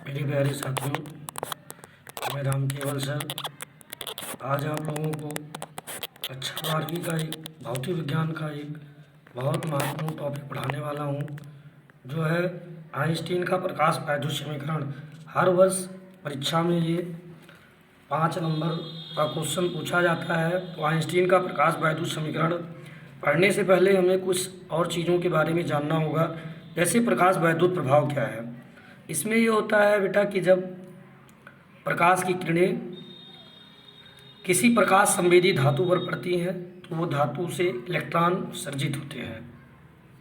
मेरे प्यारे साथियों, मैं राम केवल सर आज आप लोगों को कक्षा 12वीं का एक भौतिक विज्ञान का एक बहुत महत्वपूर्ण टॉपिक पढ़ाने वाला हूँ, जो है आइंस्टीन का प्रकाश वैद्युत समीकरण। हर वर्ष परीक्षा में ये 5 नंबर का क्वेश्चन पूछा जाता है। तो आइंस्टीन का प्रकाश वैद्युत समीकरण पढ़ने से पहले हमें कुछ और चीज़ों के बारे में जानना होगा, जैसे प्रकाश वैद्युत प्रभाव क्या है। इसमें ये होता है बेटा कि जब प्रकाश की किरणें किसी प्रकाश संवेदी धातु पर पड़ती हैं तो वो धातु से इलेक्ट्रॉन उत्सर्जित होते हैं,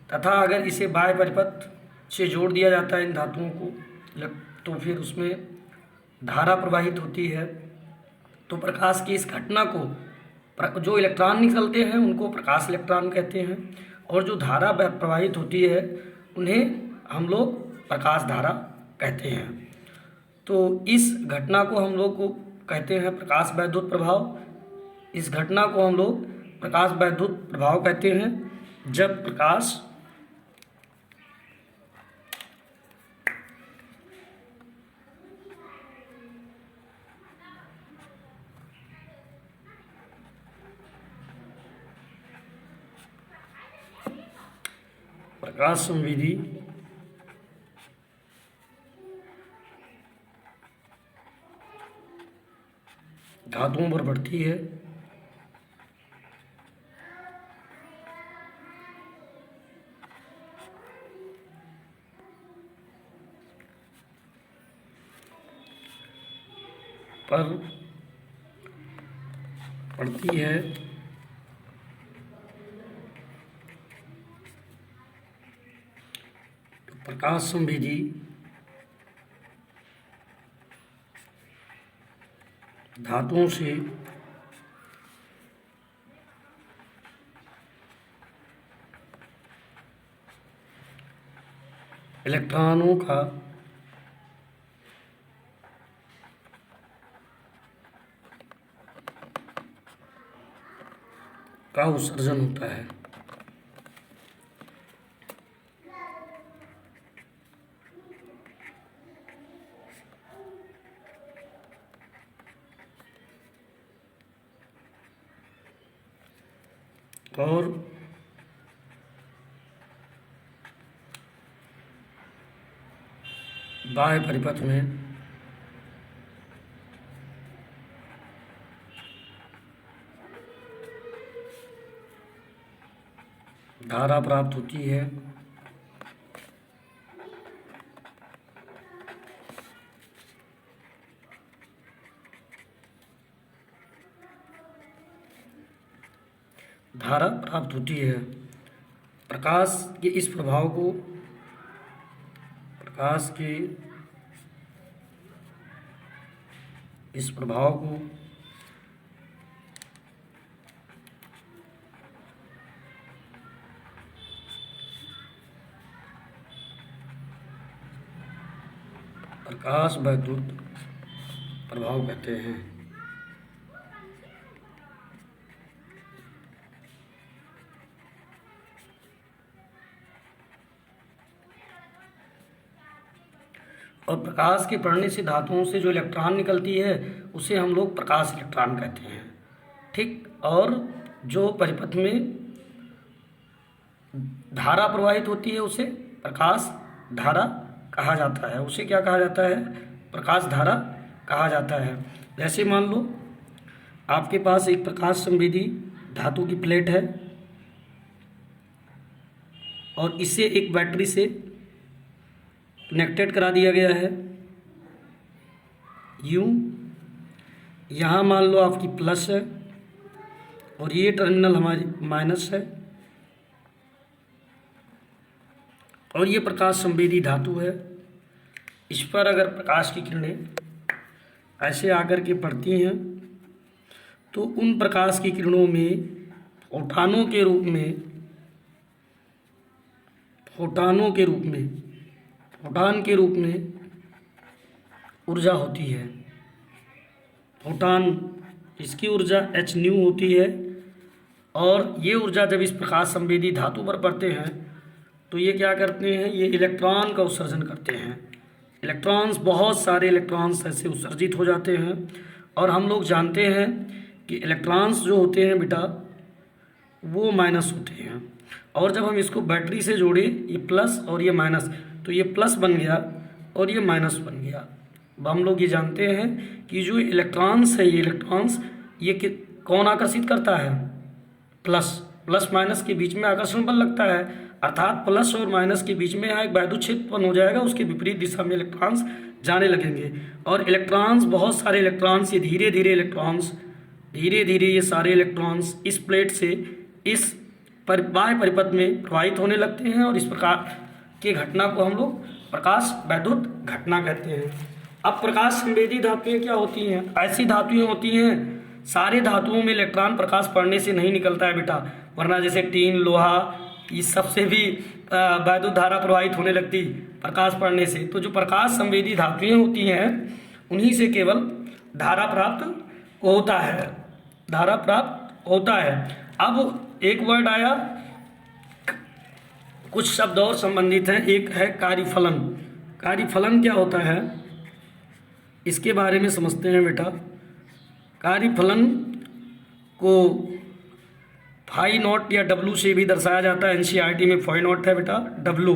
तथा अगर इसे बाह्य परिपथ से जोड़ दिया जाता है इन धातुओं को, तो फिर उसमें धारा प्रवाहित होती है। तो प्रकाश की इस घटना को जो इलेक्ट्रॉन निकलते हैं उनको प्रकाश इलेक्ट्रॉन कहते हैं, और जो धारा प्रवाहित होती है उन्हें हम लोग प्रकाश धारा कहते हैं। तो इस घटना को हम लोग को कहते हैं प्रकाश वैद्युत प्रभाव। इस घटना को हम लोग प्रकाश वैद्युत प्रभाव कहते हैं जब प्रकाश संवेदी धातुओं पर बढ़ती है तो प्रकाश संवेदी धातुओं से इलेक्ट्रॉनों का उत्सर्जन होता है। और बाह्य परिपथ में धारा प्राप्त होती है। धारा प्राप्त होती है। प्रकाश के इस प्रभाव को प्रकाश वैद्युत प्रभाव कहते हैं। और प्रकाश के पड़ने से धातुओं से जो इलेक्ट्रॉन निकलती है उसे हम लोग प्रकाश इलेक्ट्रॉन कहते हैं, ठीक। और जो परिपथ में धारा प्रवाहित होती है उसे प्रकाश धारा कहा जाता है। उसे क्या कहा जाता है? प्रकाश धारा कहा जाता है। जैसे मान लो आपके पास एक प्रकाश संवेदी धातु की प्लेट है और इसे एक बैटरी से कनेक्टेड करा दिया गया है। यूं यहाँ मान लो आपकी प्लस है और ये टर्मिनल हमारी माइनस है, और ये प्रकाश संवेदी धातु है। इस पर अगर प्रकाश की किरणें ऐसे आकर के पड़ती हैं तो उन प्रकाश की किरणों में फोटानों के रूप में ऊर्जा होती है। फोटान, इसकी ऊर्जा h न्यू होती है, और ये ऊर्जा जब इस प्रकाश संवेदी धातु पर पड़ते हैं तो ये क्या करते हैं? ये इलेक्ट्रॉन का उत्सर्जन करते हैं। इलेक्ट्रॉन्स, बहुत सारे इलेक्ट्रॉन्स ऐसे उत्सर्जित हो जाते हैं। और हम लोग जानते हैं कि इलेक्ट्रॉन्स जो होते हैं बेटा वो माइनस होते हैं, और जब हम इसको बैटरी से जोड़े, ये प्लस और ये माइनस, तो ये प्लस बन गया और ये माइनस बन गया। अब हम लोग ये जानते हैं कि जो इलेक्ट्रॉन्स है, ये इलेक्ट्रॉन्स ये कौन आकर्षित करता है? प्लस। प्लस माइनस के बीच में आकर्षण बल लगता है, अर्थात प्लस और माइनस के बीच में यहाँ एक वैद्युत क्षेत्र उत्पन्न हो जाएगा, उसके विपरीत दिशा में इलेक्ट्रॉन्स जाने लगेंगे। और इलेक्ट्रॉन्स, बहुत सारे इलेक्ट्रॉन्स, ये धीरे धीरे इलेक्ट्रॉन्स, धीरे धीरे ये सारे इलेक्ट्रॉन्स इस प्लेट से इस बाह्य परिपथ में प्रवाहित होने लगते हैं, और इस प्रकार के घटना को हम लोग प्रकाश वैद्युत घटना कहते हैं। अब प्रकाश संवेदी धातुएं क्या होती हैं? ऐसी धातुएं होती हैं, सारे धातुओं में इलेक्ट्रॉन प्रकाश पड़ने से नहीं निकलता है बेटा, वरना जैसे टीन, लोहा, इस सबसे भी वैद्युत धारा प्रवाहित होने लगती प्रकाश पड़ने से। तो जो प्रकाश संवेदी धातुएं होती हैं उन्हीं से केवल धारा प्राप्त होता है, धारा प्राप्त होता है। अब एक वर्ड आया, कुछ शब्द और संबंधित हैं। एक है कार्यफलन। कार्यफलन क्या होता है इसके बारे में समझते हैं बेटा। कार्यफलन को फाई नॉट या डब्लू से भी दर्शाया जाता है। एनसीईआरटी में फाई नॉट है बेटा, डब्लू।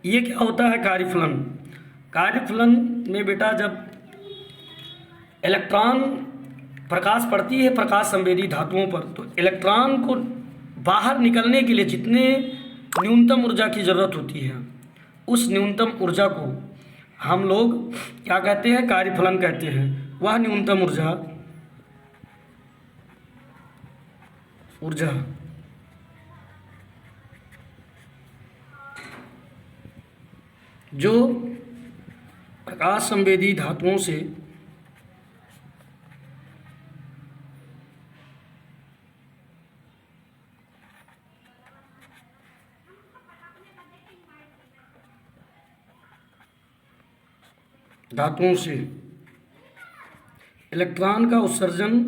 ये क्या होता है कार्यफलन? कार्यफलन में बेटा जब इलेक्ट्रॉन प्रकाश पड़ती है प्रकाश संवेदी धातुओं पर, तो इलेक्ट्रॉन को बाहर निकलने के लिए जितने न्यूनतम ऊर्जा की ज़रूरत होती है, उस न्यूनतम ऊर्जा को हम लोग क्या कहते हैं? कार्यफलन कहते हैं। वह न्यूनतम ऊर्जा जो प्रकाश संवेदी धातुओं से इलेक्ट्रॉन का उत्सर्जन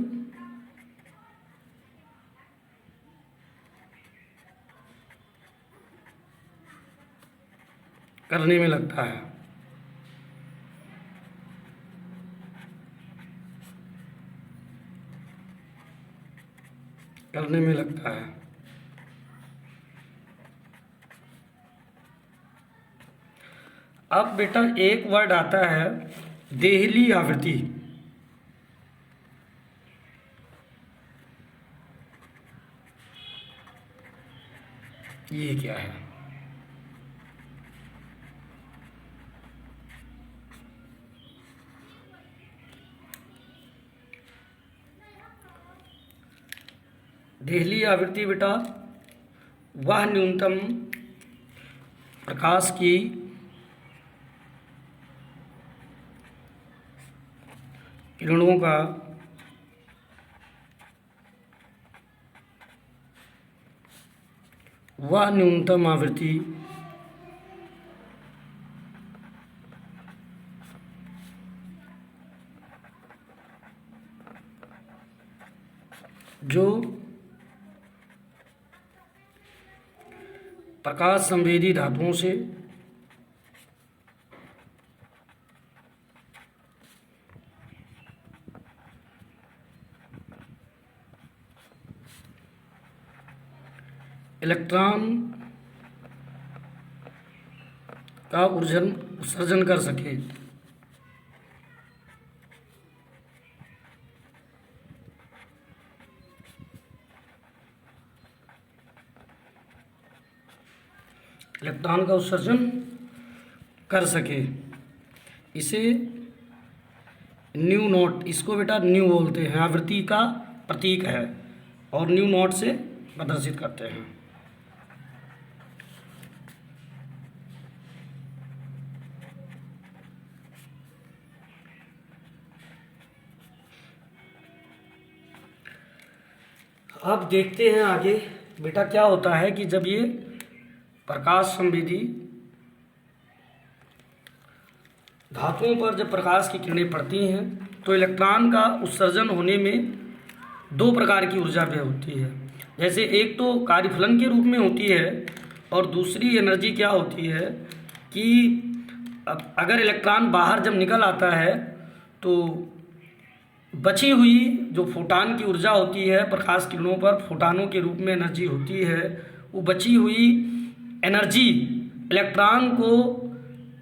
करने में लगता है। अब बेटा एक वर्ड आता है देहली आवृत्ति। ये क्या है? देहली आवृत्ति बेटा वह न्यूनतम प्रकाश की किरणों का वह न्यूनतम आवृत्ति जो प्रकाश संवेदी धातुओं से इलेक्ट्रॉन का उत्सर्जन कर सके। इलेक्ट्रॉन का उत्सर्जन कर सके, इसे न्यू नॉट, इसको बेटा न्यू बोलते हैं, आवृत्ति का प्रतीक है, और न्यू नॉट से प्रदर्शित करते हैं। अब देखते हैं आगे बेटा क्या होता है कि जब ये प्रकाश संवेदी धातुओं पर जब प्रकाश की किरणें पड़ती हैं तो इलेक्ट्रॉन का उत्सर्जन होने में दो प्रकार की ऊर्जा व्यय होती है। जैसे एक तो कार्यफलन के रूप में होती है, और दूसरी एनर्जी क्या होती है कि अब अगर इलेक्ट्रॉन बाहर जब निकल आता है तो बची हुई जो फोटान की ऊर्जा होती है, प्रकाश किरणों पर फोटानों के रूप में एनर्जी होती है, वो बची हुई एनर्जी इलेक्ट्रॉन को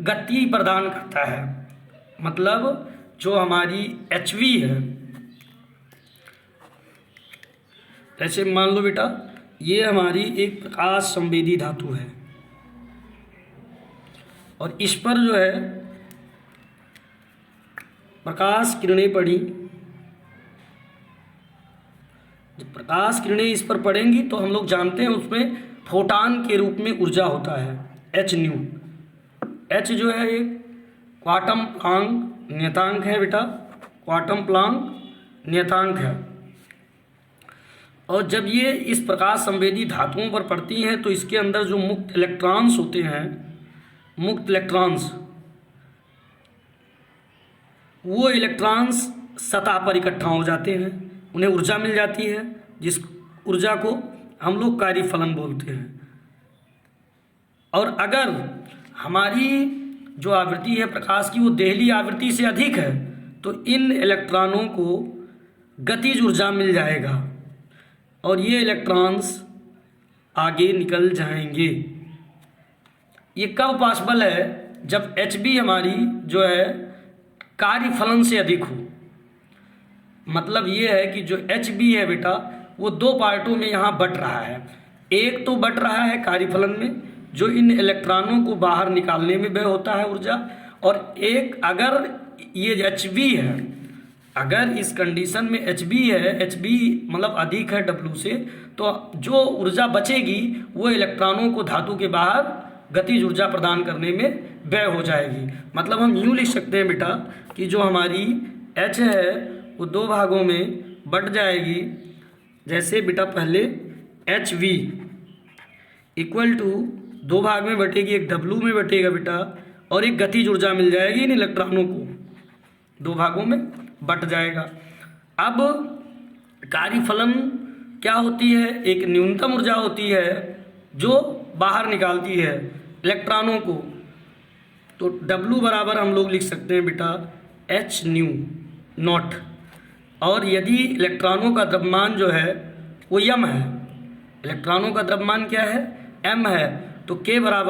गति प्रदान करता है। मतलब जो हमारी hv है, जैसे मान लो बेटा ये हमारी एक प्रकाश संवेदी धातु है और इस पर जो है प्रकाश किरणें पड़ी। जब प्रकाश किरणें इस पर पड़ेंगी तो हम लोग जानते हैं उसमें फोटान के रूप में ऊर्जा होता है h न्यू। h जो है एक क्वांटम प्लांक नियतांक है बेटा, क्वांटम प्लांक नियतांक है। और जब ये इस प्रकाश संवेदी धातुओं पर पड़ती हैं तो इसके अंदर जो मुक्त इलेक्ट्रॉन्स होते हैं, मुक्त इलेक्ट्रॉन्स, वो इलेक्ट्रॉन्स सतह पर इकट्ठा हो जाते हैं, उन्हें ऊर्जा मिल जाती है, जिस ऊर्जा को हम लोग कार्यफलन बोलते हैं। और अगर हमारी जो आवृत्ति है प्रकाश की वो देहली आवृत्ति से अधिक है तो इन इलेक्ट्रॉनों को गतिज ऊर्जा मिल जाएगा और ये इलेक्ट्रॉन्स आगे निकल जाएंगे। ये कब पॉसिबल है? जब hb हमारी जो है कार्यफलन से अधिक हो। मतलब ये है कि जो hb है बेटा वो दो पार्टों में यहाँ बट रहा है। एक तो बट रहा है कार्यफलन में जो इन इलेक्ट्रॉनों को बाहर निकालने में व्यय होता है ऊर्जा, और एक अगर ये hb है, अगर इस कंडीशन में hb है, hb मतलब अधिक है W से, तो जो ऊर्जा बचेगी वो इलेक्ट्रॉनों को धातु के बाहर गतिज ऊर्जा प्रदान करने में व्यय हो जाएगी। मतलब हम यूँ लिख सकते हैं बेटा कि जो हमारी H है वो दो भागों में बट जाएगी। जैसे बेटा पहले HV इक्वल टू दो भाग में बटेगी, एक W में बटेगा बेटा और एक गतिज ऊर्जा मिल जाएगी इन इलेक्ट्रॉनों को, दो भागों में बट जाएगा। अब कार्यफलन क्या होती है? एक न्यूनतम ऊर्जा होती है जो बाहर निकालती है इलेक्ट्रॉनों को। तो W बराबर हम लोग लिख सकते हैं बेटा h न्यू नॉट। और यदि इलेक्ट्रॉनों का द्रव्यमान जो है वो m है, इलेक्ट्रॉनों का द्रव्यमान क्या है? m है, तो K बराबर